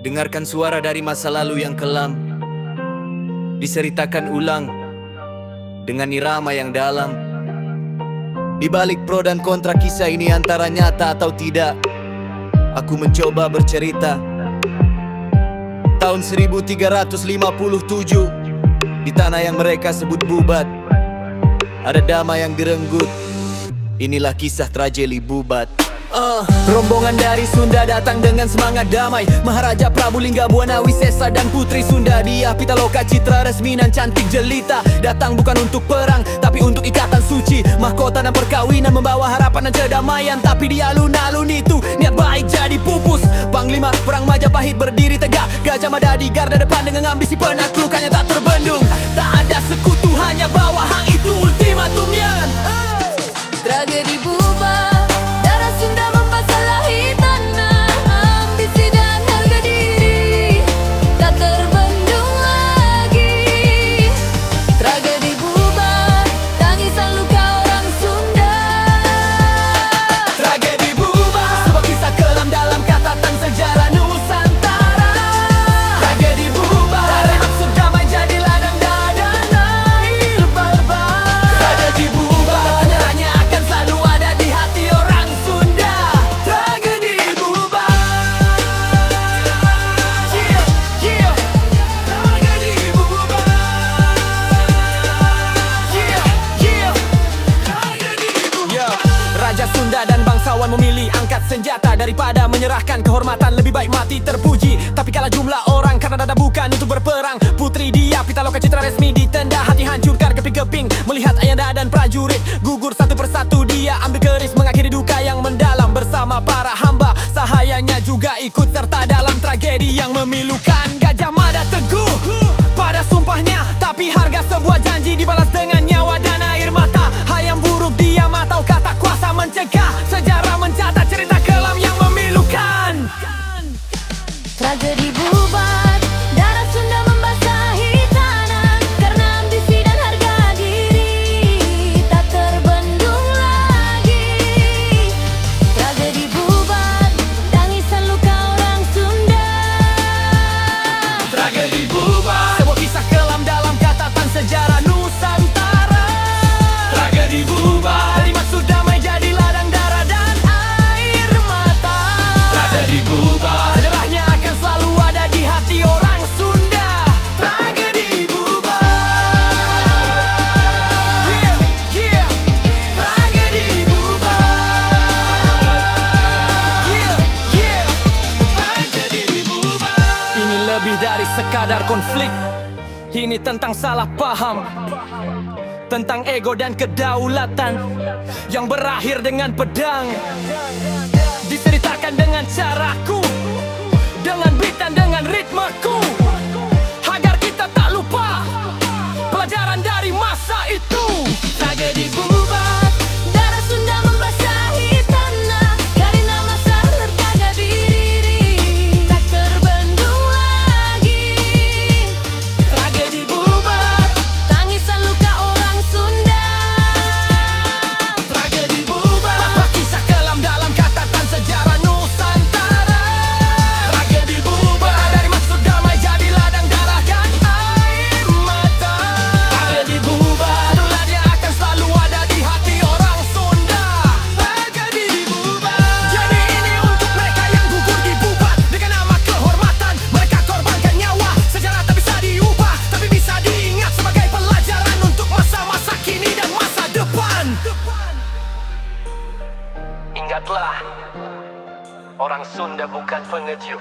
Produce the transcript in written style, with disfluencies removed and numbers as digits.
Dengarkan suara dari masa lalu yang kelam, diceritakan ulang dengan irama yang dalam. Di balik pro dan kontra kisah ini antara nyata atau tidak, aku mencoba bercerita. Tahun 1357, di tanah yang mereka sebut Bubat, ada dama yang direnggut. Inilah kisah tragedi Bubat. Rombongan dari Sunda datang dengan semangat damai. Maharaja Prabu Linggabwana Wisesa dan Putri Sunda Dia Pitaloka Citra Resmi dan cantik jelita. Datang bukan untuk perang, tapi untuk ikatan suci. Mahkota dan perkawinan membawa harapan dan kedamaian. Tapi di alun-alun itu niat baik jadi pupus. Panglima perang Majapahit berdiri tegak, Gajah Mada di garda depan dengan ambisi penaklukannya tak terbendung. Tak ada sekutu, hanya bawa hang itu ultimatumnya. Tragedi Bubat, darah Sunda membasalahi tanah. Ambisi dan harga diri tak terbendung lagi. Tragedi Bubat, tangisan luka orang Sunda. Tragedi Bubat, sebuah kisah kelam dalam catatan sejarah Nusantara. Tragedi Bubat, dari maksud damai jadi ladang darah dan air mata. Tragedi Bubat, penyerahnya akan selalu ada di hati orang Sunda. Tragedi Bubat, yeah, yeah. Tragedi Bubat, yeah, yeah. Tragedi Bubat. Raja Sunda dan bangsawan memilih angkat senjata daripada menyerahkan kehormatan. Lebih baik mati terpuji. Tapi kalah jumlah orang karena dada bukan untuk berperang. Putri Dia Pitaloka Citra Resmi ditenda, hati hancurkan keping-keping melihat ayahanda dan prajurit gugur satu persatu. Dia ambil keris mengakhiri duka yang mendalam. Bersama para hamba sahayanya juga ikut serta dalam tragedi yang memilukan. Gajah Mada teguh pada sumpahnya, tapi harga sebuah janji dibalas dengan nyawa dan air mata. Hayam buruk diam atau kata kuasa mencegah. Sejarah mencatat cerita kelam yang memilukan. Tragedi Bubat, darah Sunda membasahi tanah. Karena ambisi dan harga diri tak terbendung lagi. Tragedi Bubat, tangisan luka orang Sunda. Tragedi Bubat, sebuah kisah kelam dalam catatan sejarah Nusantara. Tragedi Bubat, dari maksud damai jadi ladang darah dan air mata. Tragedi Bubat, sejarahnya akan selalu ada di hati orang Sunda. Tragedi Bubat, yeah, yeah. Tragedi Bubat, yeah, yeah. Tragedi Bubat. Ini lebih dari sekadar konflik. Ini tentang salah paham, tentang ego dan kedaulatan yang berakhir dengan pedang. Diceritakan dengan caraku, dengan beat dan dengan ritmeku, agar kita tak lupa pelajaran dari masa itu. Tragedi Bubat, Darah Sunda membasahi tanah. Karena masa harga diri tak terbendung lagi. tragedi Bubat, Tangisan luka orang Sunda. tragedi Bubat. Apa kisah kelam dalam catatan sejarah Nusantara. Tragedi Bubat, dari maksud damai jadi ladang darah dan air mata. Tragedi Bubat, tularnya akan selalu ada di hati orang Sunda. Tragedi Bubat, jadi ini untuk mereka yang gugur di Bubat. Dengan nama kehormatan mereka korbankan nyawa. Sejarah tak bisa diubah, tapi bisa diingat sebagai pelajaran untuk masa-masa kini dan masa depan. Ingatlah, orang Sunda bukan pengecut.